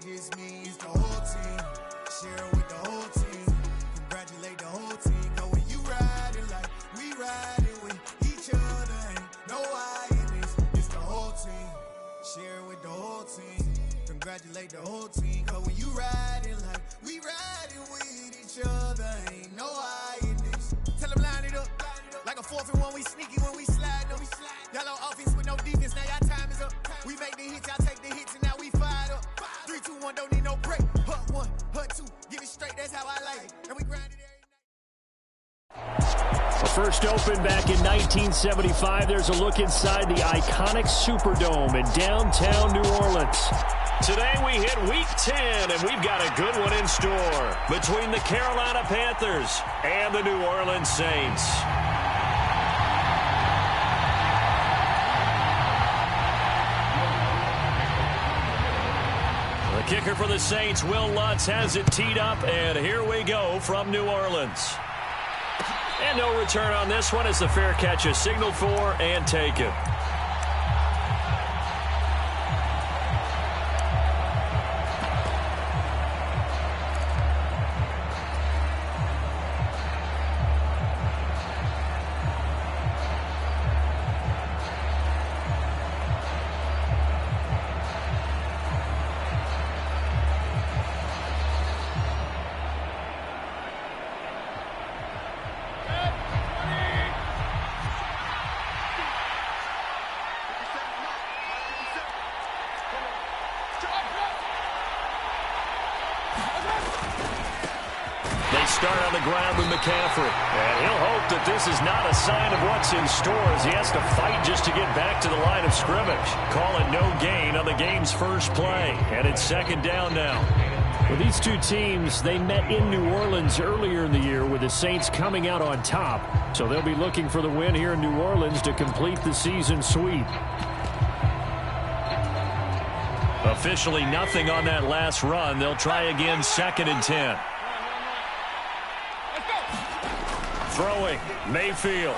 Just means the whole team, share it with the whole team, congratulate the whole team, cause when you riding like we riding with each other, ain't no I in this, it's the whole team, share it with the whole team, congratulate the whole team, cause when you riding like we riding with each other, ain't no I in this. Tell them line it up, like a 4th and 1, we sneaky when we slide, no, y'all on offense with no defense, now y'all time is up, we make the hits, y'all take the hits, and now we fired up. 3, 2, 1, don't need no break. Hut 1, hut 2, give it straight, that's how I like it. And we grind it every night. First opened back in 1975, there's a look inside the iconic Superdome in downtown New Orleans. Today we hit Week 10, and we've got a good one in store between the Carolina Panthers and the New Orleans Saints. The kicker for the Saints, Will Lutz, has it teed up, and here we go from New Orleans. And no return on this one as the fair catch is signaled for and taken. Start on the ground with McCaffrey. And he'll hope that this is not a sign of what's in store as he has to fight just to get back to the line of scrimmage. Call it no gain on the game's first play. And it's second down now. Well, these two teams, they met in New Orleans earlier in the year with the Saints coming out on top. So they'll be looking for the win here in New Orleans to complete the season sweep. Officially nothing on that last run. They'll try again 2nd and 10. Throwing, Mayfield.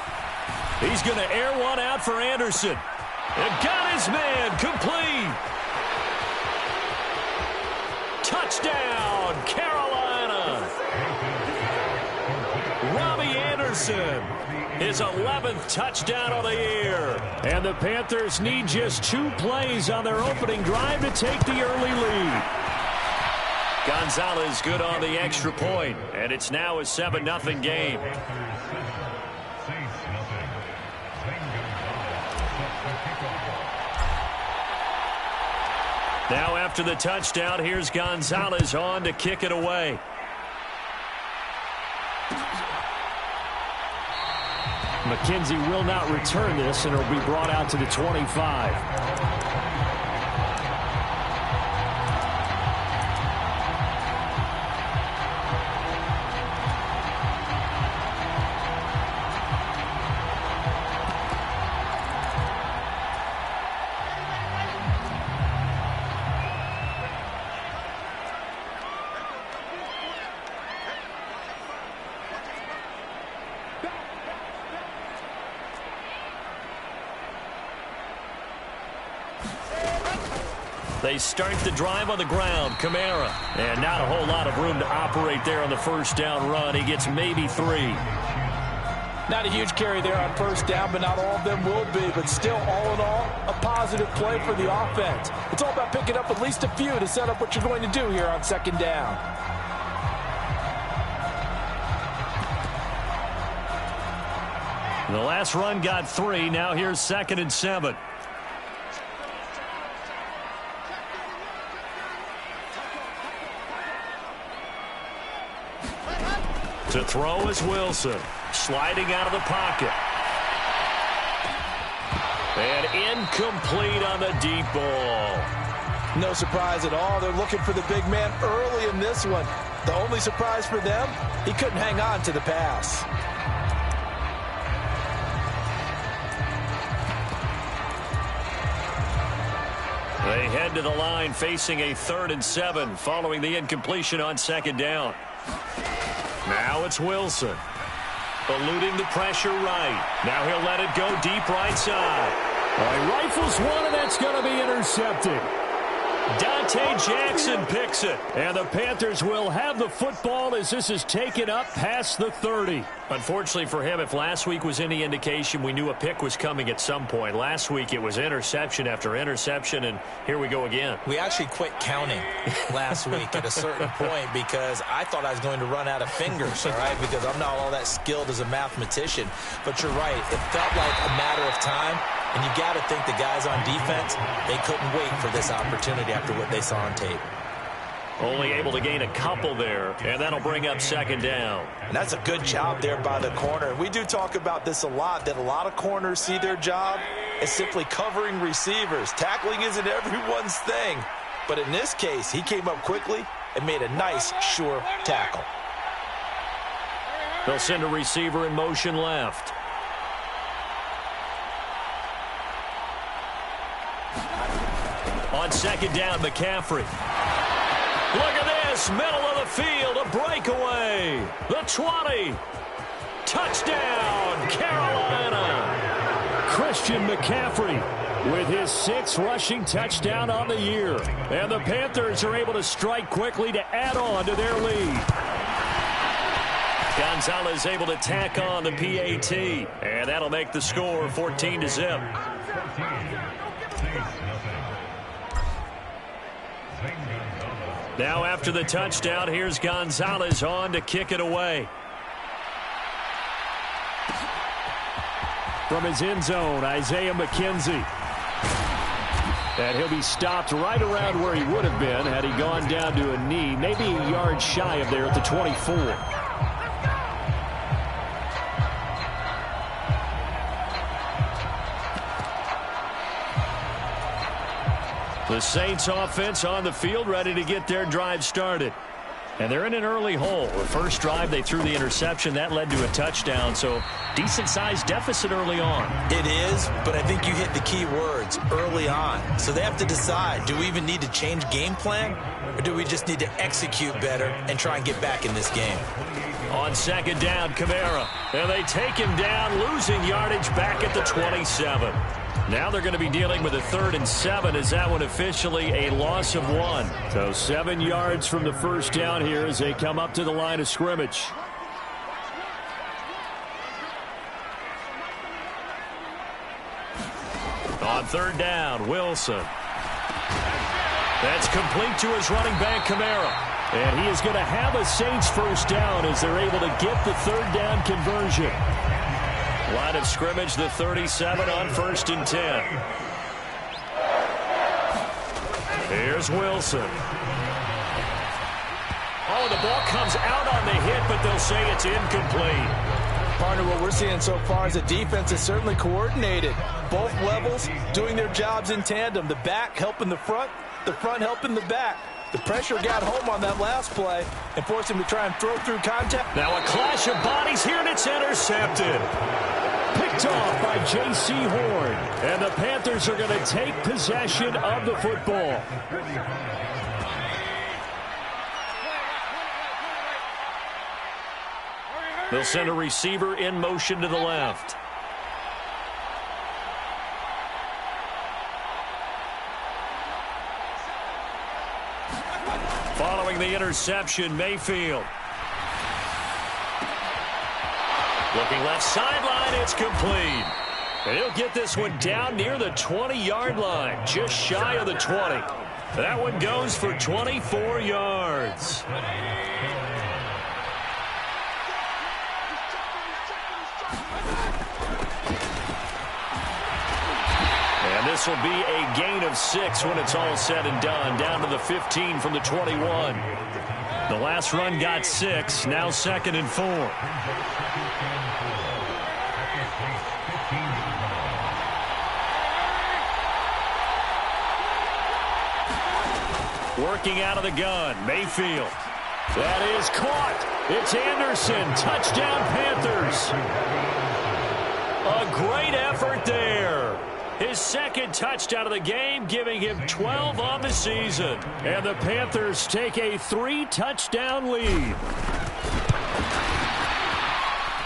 He's going to air one out for Anderson. And got his man complete. Touchdown, Carolina. Robbie Anderson, his 11th touchdown of the year. And the Panthers need just 2 plays on their opening drive to take the early lead. Gonzalez good on the extra point, and it's now a 7-0 game. Now after the touchdown, here's Gonzalez on to kick it away. McKenzie will not return this, and it'll be brought out to the 25. They start the drive on the ground. Kamara. And not a whole lot of room to operate there on the first down run. He gets maybe 3. Not a huge carry there on first down, but not all of them will be. But still, all in all, a positive play for the offense. It's all about picking up at least a few to set up what you're going to do here on second down. The last run got 3. Now here's 2nd and 7. To throw is Wilson. Sliding out of the pocket. And incomplete on the deep ball. No surprise at all. They're looking for the big man early in this one. The only surprise for them, he couldn't hang on to the pass. They head to the line facing a 3rd and 7 following the incompletion on second down. Now it's Wilson. Eluding the pressure right. Now he'll let it go deep right side. He rifles one, and that's going to be intercepted. Jackson picks it. And the Panthers will have the football as this is taken up past the 30. Unfortunately for him, if last week was any indication, we knew a pick was coming at some point. Last week it was interception after interception, and here we go again. We actually quit counting last week at a certain point because I thought I was going to run out of fingers, all right, because I'm not all that skilled as a mathematician. But you're right. It felt like a matter of time. And you got to think the guys on defense, they couldn't wait for this opportunity after what they saw on tape. Only able to gain a couple there, and that'll bring up second down. And that's a good job there by the corner. We do talk about this a lot, that a lot of corners see their job as simply covering receivers. Tackling isn't everyone's thing. But in this case, he came up quickly and made a nice, sure tackle. They'll send a receiver in motion left. On second down, McCaffrey. Look at this, middle of the field, a breakaway. The 20. Touchdown, Carolina. Christian McCaffrey with his 6th rushing touchdown on the year. And the Panthers are able to strike quickly to add on to their lead. Gonzalez able to tack on the PAT. And that'll make the score 14-0. Now after the touchdown, here's Gonzalez on to kick it away. From his end zone, Isaiah McKenzie. And he'll be stopped right around where he would have been had he gone down to a knee, maybe a yard shy of there at the 24. The Saints offense on the field, ready to get their drive started. And they're in an early hole. The first drive, they threw the interception. That led to a touchdown, so decent-sized deficit early on. It is, but I think you hit the key words, early on. So they have to decide, do we even need to change game plan, or do we just need to execute better and try and get back in this game? On second down, Kamara. And they take him down, losing yardage back at the 27. Now they're going to be dealing with a 3rd and 7 as that one officially a loss of 1. So 7 yards from the first down here as they come up to the line of scrimmage. On 3rd down, Wilson. That's complete to his running back, Kamara. And he is going to have a Saints first down as they're able to get the 3rd down conversion. Line of scrimmage, the 37 on 1st and 10. Here's Wilson. Oh, the ball comes out on the hit, but they'll say it's incomplete. Partner, what we're seeing so far is the defense is certainly coordinated. Both levels doing their jobs in tandem. The back helping the front helping the back. The pressure got home on that last play and forced him to try and throw through contact. Now a clash of bodies here, and it's intercepted. Picked off by J.C. Horn. And the Panthers are going to take possession of the football. They'll send a receiver in motion to the left. Following the interception, Mayfield. Looking left sideline, it's complete. And he'll get this one down near the 20-yard line, just shy of the 20. That one goes for 24 yards. And this will be a gain of 6 when it's all said and done, down to the 15 from the 21. The last run got 6, now 2nd and 4. Working out of the gun, Mayfield. That is caught. It's Anderson. Touchdown, Panthers. A great effort there. His 2nd touchdown of the game, giving him 12 on the season. And the Panthers take a 3-touchdown lead.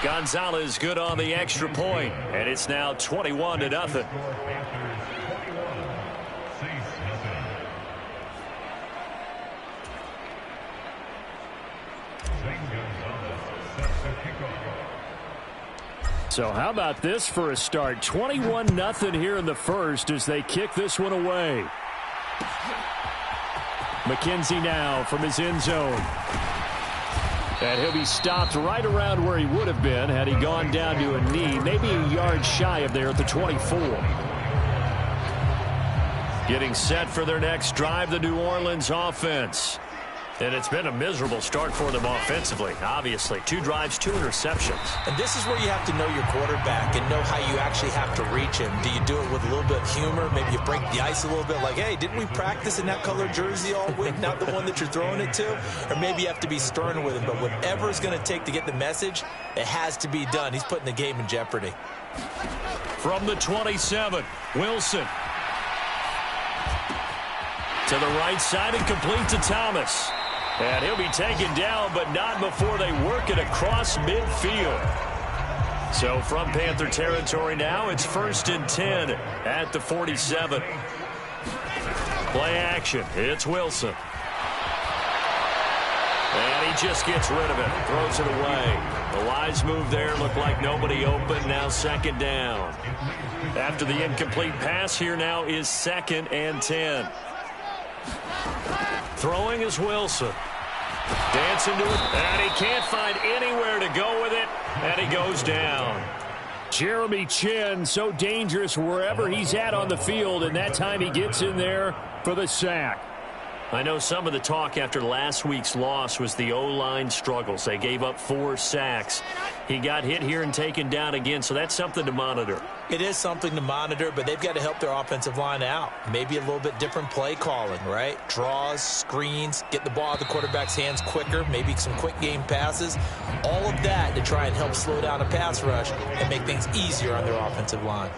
Gonzalez good on the extra point, and it's now 21-0. So how about this for a start? 21-0 here in the first as they kick this one away. McKenzie now from his end zone. And he'll be stopped right around where he would have been had he gone down to a knee, maybe a yard shy of there at the 24. Getting set for their next drive, the New Orleans offense. And it's been a miserable start for them offensively, obviously. 2 drives, 2 interceptions. And this is where you have to know your quarterback and know how you actually have to reach him. Do you do it with a little bit of humor? Maybe you break the ice a little bit like, hey, didn't we practice in that color jersey all week, not the one that you're throwing it to? Or maybe you have to be stern with him. But whatever it's going to take to get the message, it has to be done. He's putting the game in jeopardy. From the 27, Wilson. To the right side and complete to Thomas. And he'll be taken down, but not before they work it across midfield. So from Panther territory now, it's 1st and 10 at the 47. Play action. It's Wilson. And he just gets rid of it. Throws it away. The wise move there. Looked like nobody open. Now 2nd down. After the incomplete pass, here now is 2nd and 10. Throwing is Wilson. Dancing to it, and he can't find anywhere to go with it, and he goes down. Jeremy Chinn, so dangerous wherever he's at on the field, and that time he gets in there for the sack. I know some of the talk after last week's loss was the O-line struggles. They gave up 4 sacks. He got hit here and taken down again, so that's something to monitor. It is something to monitor, but they've got to help their offensive line out. Maybe a little bit different play calling, right? Draws, screens, get the ball out of the quarterback's hands quicker, maybe some quick game passes. All of that to try and help slow down a pass rush and make things easier on their offensive line.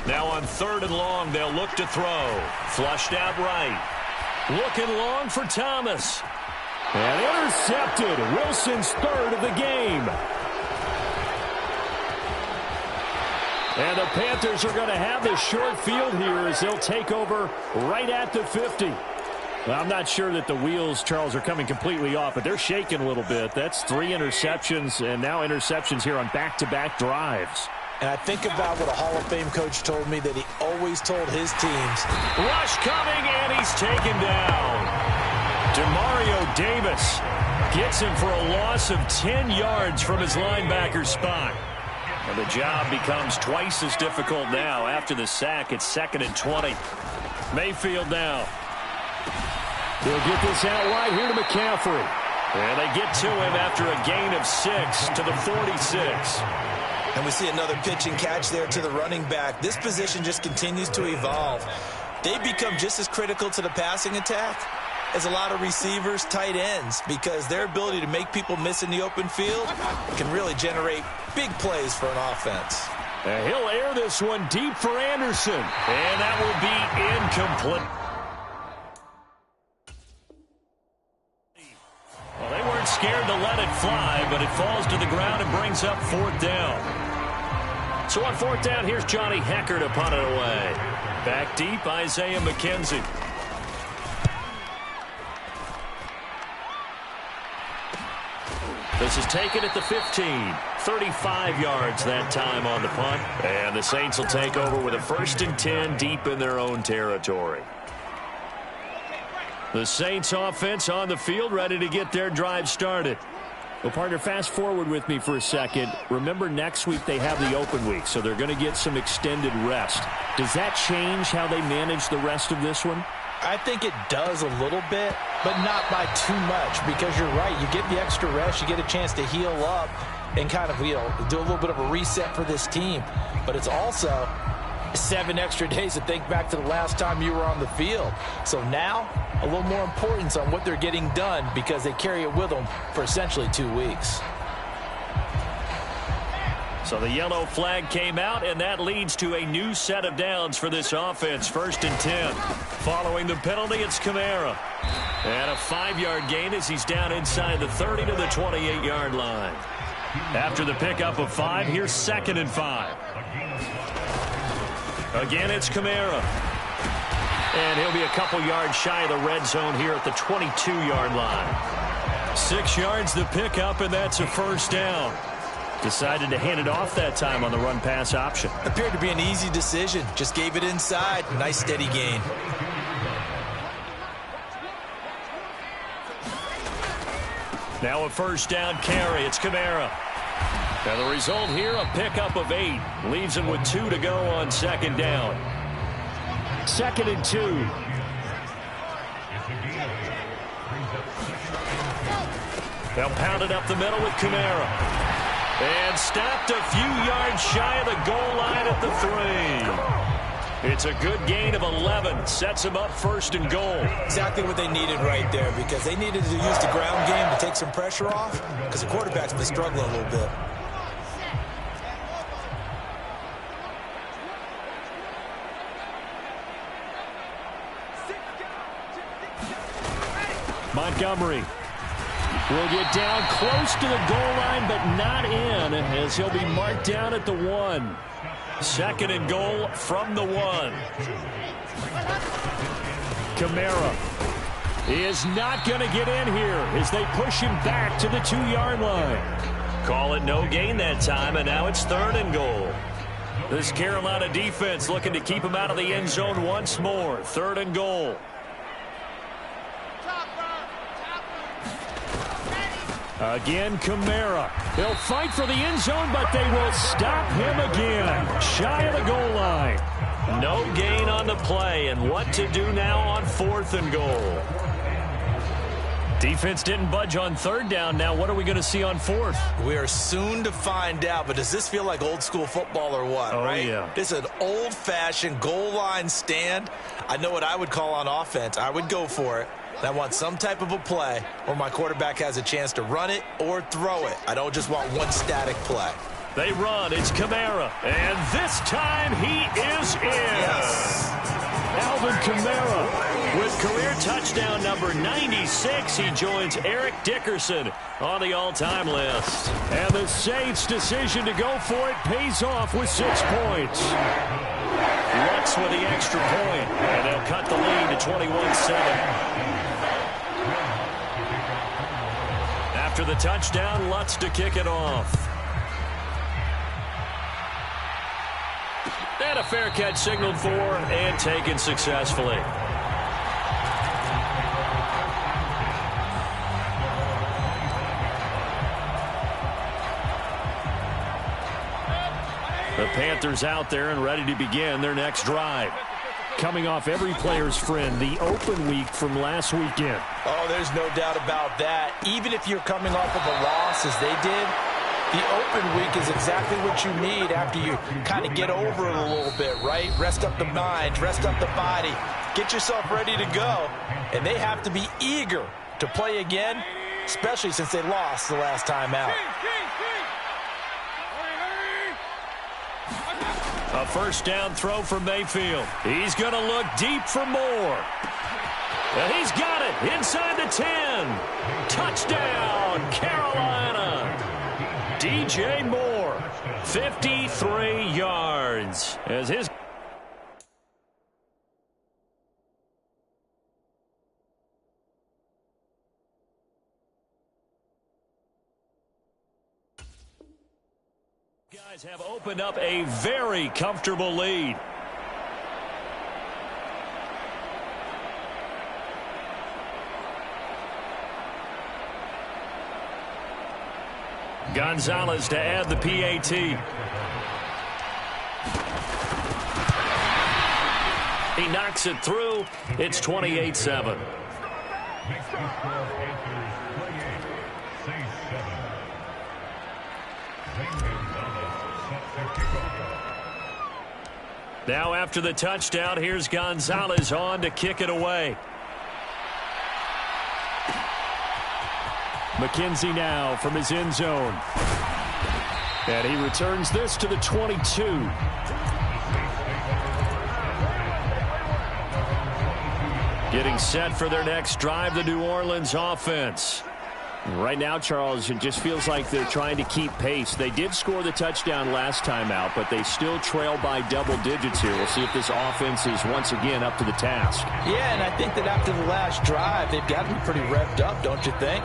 Now on 3rd and long, they'll look to throw. Flushed out right. Looking long for Thomas. And intercepted. Wilson's 3rd of the game. And the Panthers are going to have this short field here as they'll take over right at the 50. Well, I'm not sure that the wheels, Charles, are coming completely off, but they're shaking a little bit. That's 3 interceptions, and now interceptions here on back-to-back drives. And I think about what a Hall of Fame coach told me that he always told his teams. Rush coming, and he's taken down. Demario Davis gets him for a loss of 10 yards from his linebacker spot. And the job becomes twice as difficult now. After the sack, it's 2nd and 20. Mayfield now. They'll get this out wide here to McCaffrey. And they get to him after a gain of 6 to the 46. And we see another pitch and catch there to the running back. This position just continues to evolve. They become just as critical to the passing attack as a lot of receivers, tight ends, because their ability to make people miss in the open field can really generate big plays for an offense. And he'll air this one deep for Anderson. And that will be incomplete. Well, they weren't scared to let it fly, but it falls to the ground and brings up 4th down. So on 4th down, here's Johnny Hecker to punt it away. Back deep, Isaiah McKenzie. This is taken at the 15. 35 yards that time on the punt. And the Saints will take over with a 1st and 10 deep in their own territory. The Saints offense on the field, ready to get their drive started. Well, partner, fast forward with me for a second. Remember, next week they have the open week, so they're going to get some extended rest. Does that change how they manage the rest of this one? I think it does a little bit, but not by too much, because you're right. You get the extra rest. You get a chance to heal up and kind of, do a little bit of a reset for this team. But it's also 7 extra days to think back to the last time you were on the field. So now, a little more importance on what they're getting done because they carry it with them for essentially 2 weeks. So the yellow flag came out, and that leads to a new set of downs for this offense. 1st and 10. Following the penalty, it's Kamara. And a 5-yard gain as he's down inside the 30 to the 28-yard line. After the pickup of 5, here's 2nd and 5. Again, it's Kamara. And he'll be a couple yards shy of the red zone here at the 22-yard line. 6 yards the pickup, and that's a first down. Decided to hand it off that time on the run-pass option. Appeared to be an easy decision. Just gave it inside. Nice steady gain. Now a first down carry. It's Kamara. Now the result here, a pickup of 8. Leaves him with 2 to go on second down. 2nd and 2. They'll pound it up the middle with Kamara. And stopped a few yards shy of the goal line at the 3. It's a good gain of 11. Sets them up 1st and goal. Exactly what they needed right there, because they needed to use the ground game to take some pressure off, because the quarterback's been struggling a little bit. Montgomery will get down close to the goal line, but not in, as he'll be marked down at the 1. 2nd and goal from the 1. Kamara is not going to get in here as they push him back to the 2-yard line. Call it no gain that time, and now it's 3rd and goal. This Carolina defense looking to keep him out of the end zone once more. 3rd and goal. Again, Kamara. He'll fight for the end zone, but they will stop him again. Shy of the goal line. No gain on the play, and what to do now on 4th and goal. Defense didn't budge on 3rd down. Now what are we going to see on 4th? We are soon to find out, but does this feel like old school football or what, right? Yeah. This is an old-fashioned goal line stand. I know what I would call on offense. I would go for it. I want some type of a play where my quarterback has a chance to run it or throw it. I don't just want one static play. They run. It's Kamara. And this time he is in. Yes. Alvin Kamara with career touchdown number 96. He joins Eric Dickerson on the all-time list. And the Saints' decision to go for it pays off with 6 points. Lutz with the extra point. And they'll cut the lead to 21-7. After the touchdown, Lutz to kick it off. And a fair catch signaled for and taken successfully. The Panthers out there and ready to begin their next drive. Coming off every player's friend, the open week from last weekend. Oh, there's no doubt about that. Even if you're coming off of a loss as they did, the open week is exactly what you need after you kind of get over it a little bit, right? Rest up the mind, rest up the body, get yourself ready to go. And they have to be eager to play again, especially since they lost the last time out. A first down throw for Mayfield. He's going to look deep for more. And he's got it inside the 10. Touchdown, Carolina. DJ Moore, 53 yards. As his guys have opened up a very comfortable lead. Gonzalez to add the PAT. He knocks it through. It's 28-7. Now after the touchdown, here's Gonzalez on to kick it away. McKenzie now from his end zone. And he returns this to the 22. Getting set for their next drive, the New Orleans offense. Right now, Charles, it just feels like they're trying to keep pace. They did score the touchdown last time out, but they still trail by double digits here. We'll see if this offense is once again up to the task. Yeah, and I think that after the last drive, they've got to be pretty revved up, don't you think?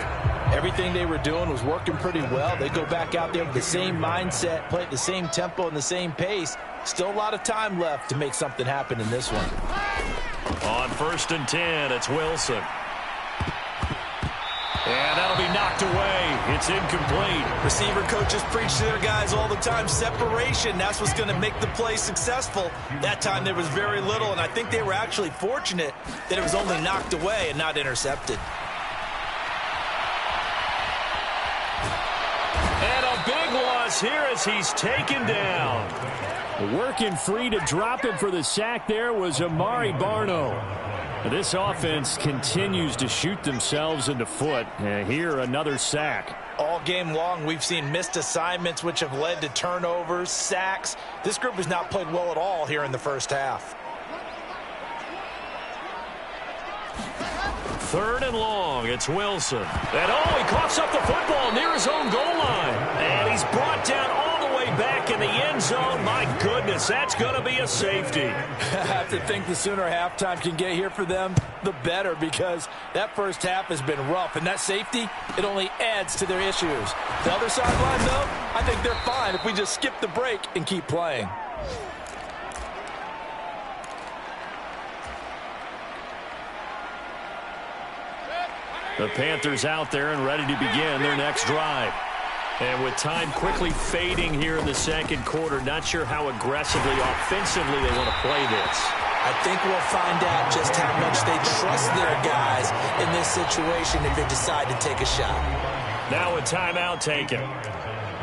Everything they were doing was working pretty well. They go back out there with the same mindset, play at the same tempo and the same pace. Still a lot of time left to make something happen in this one. On 1st and 10, it's Wilson. And that'll be knocked away. It's incomplete. Receiver coaches preach to their guys all the time. Separation, that's what's going to make the play successful. That time there was very little, and I think they were actually fortunate that it was only knocked away and not intercepted. And a big loss here as he's taken down. Working free to drop him for the sack there was Amari Barno. This offense continues to shoot themselves in the foot. Here, another sack. All game long, we've seen missed assignments, which have led to turnovers, sacks. This group has not played well at all here in the first half. 3rd and long, it's Wilson. And he coughs up the football near his own goal line. And he's brought down all the way back in the end zone. My goodness, that's going to be a safety. I have to think the sooner halftime can get here for them, the better, because that first half has been rough. And that safety, it only adds to their issues. The other sideline, though, I think they're fine if we just skip the break and keep playing. The Panthers out there and ready to begin their next drive. And with time quickly fading here in the second quarter, not sure how aggressively, offensively they want to play this. I think we'll find out just how much they trust their guys in this situation if they decide to take a shot. Now a timeout taken.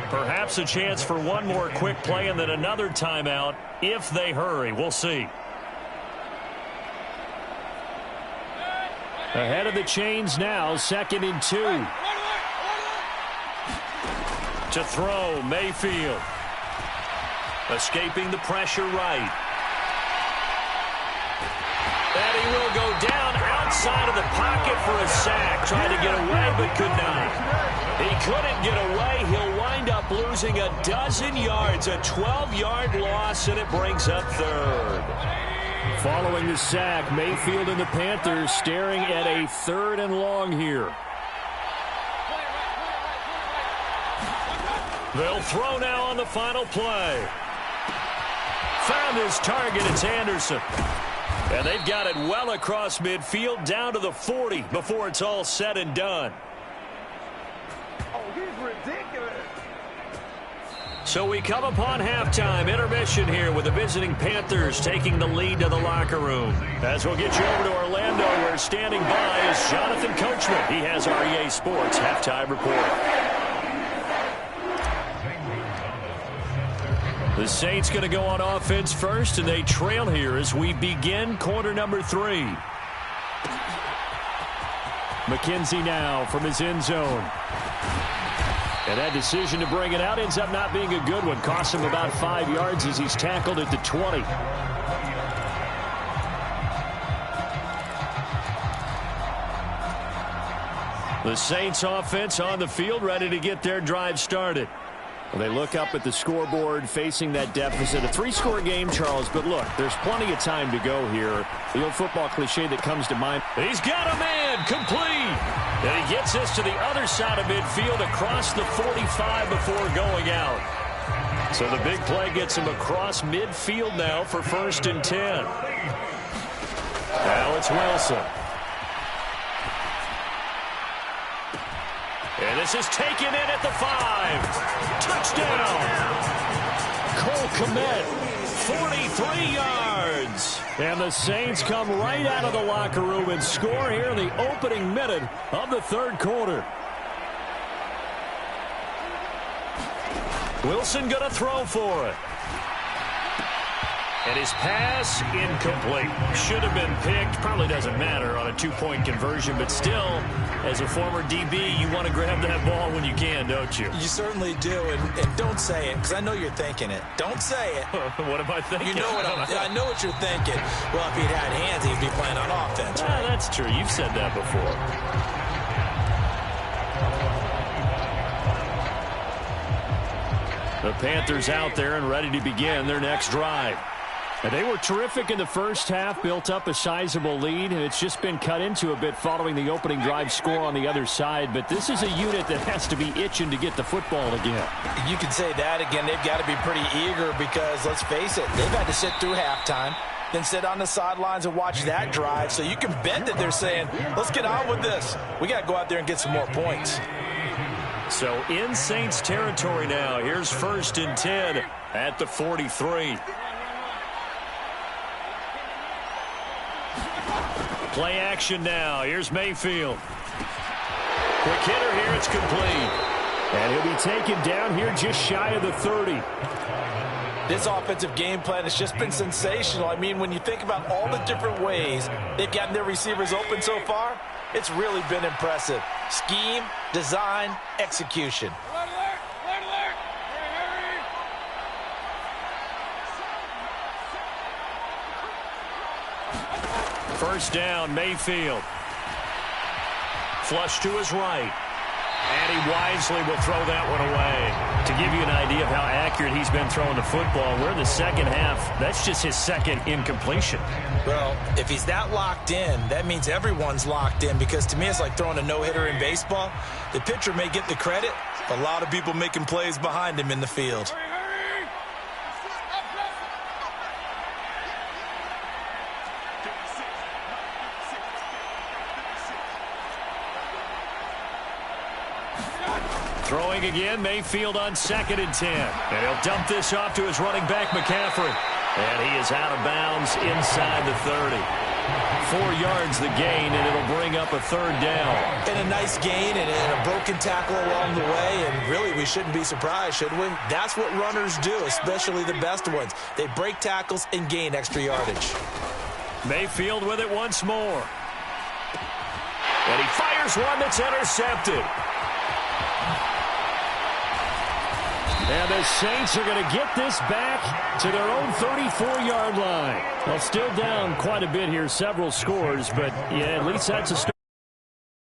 Perhaps a chance for one more quick play and then another timeout if they hurry. We'll see. Ahead of the chains now, 2nd and 2. To throw, Mayfield. Escaping the pressure right. And he will go down outside of the pocket for a sack. Tried to get away, but could not. He couldn't get away. He'll wind up losing a dozen yards, a 12-yard loss, and it brings up 3rd. Following the sack, Mayfield and the Panthers staring at a 3rd and long here. They'll throw now on the final play. Found his target. It's Anderson. And they've got it well across midfield down to the 40 before it's all said and done. Oh, he's ridiculous. So we come upon halftime intermission here with the visiting Panthers taking the lead to the locker room. As we'll get you over to Orlando, where standing by is Jonathan Coachman. He has our EA Sports halftime report. The Saints going to go on offense first, and they trail here as we begin quarter number 3. McKenzie now from his end zone. And that decision to bring it out ends up not being a good one. Costs him about 5 yards as he's tackled at the 20. The Saints offense on the field, ready to get their drive started. Well, they look up at the scoreboard facing that deficit. A 3-score game, Charles, but look, there's plenty of time to go here. The old football cliche that comes to mind. He's got a man, complete. And he gets this to the other side of midfield across the 45 before going out. So the big play gets him across midfield now for 1st and 10. Now it's Wilson. And this is taken in at the 5. Touchdown. Cole Kmet, 43 yards. And the Saints come right out of the locker room and score here in the opening minute of the 3rd quarter. Wilson going to throw for it. And his pass incomplete. Should have been picked. Probably doesn't matter on a 2-point conversion, but still, as a former DB, you want to grab that ball when you can, don't you? You certainly do, and don't say it, because I know you're thinking it. Don't say it. What am I thinking? You know what I know what you're thinking. Well, if he'd had hands, he'd be playing on offense. Right? That's true. You've said that before. The Panthers out there and ready to begin their next drive. And they were terrific in the first half, built up a sizable lead, and it's just been cut into a bit following the opening drive score on the other side. But this is a unit that has to be itching to get the football again. You can say that again. They've got to be pretty eager because, let's face it, they've had to sit through halftime, then sit on the sidelines and watch that drive. So you can bet that they're saying, let's get on with this. We got to go out there and get some more points. So in Saints territory now. Here's 1st and 10 at the 43. Play action now. Here's Mayfield. Quick hitter here. It's complete. And he'll be taken down here just shy of the 30. This offensive game plan has just been sensational. I mean, when you think about all the different ways they've gotten their receivers open so far, it's really been impressive. Scheme, design, execution. First down, Mayfield. Flush to his right. And he wisely will throw that one away. To give you an idea of how accurate he's been throwing the football, we're in the second half. That's just his second incompletion. Well, if he's that locked in, that means everyone's locked in, because to me it's like throwing a no-hitter in baseball. The pitcher may get the credit, but a lot of people making plays behind him in the field. Throwing again, Mayfield on 2nd and 10. And he'll dump this off to his running back, McCaffrey. And he is out of bounds inside the 30. 4 yards the gain, and it'll bring up a 3rd down. And a nice gain and a broken tackle along the way, and really we shouldn't be surprised, should we? That's what runners do, especially the best ones. They break tackles and gain extra yardage. Mayfield with it once more. And he fires one that's intercepted. And the Saints are going to get this back to their own 34-yard line. Well, still down quite a bit here, several scores, but yeah, at least that's a start.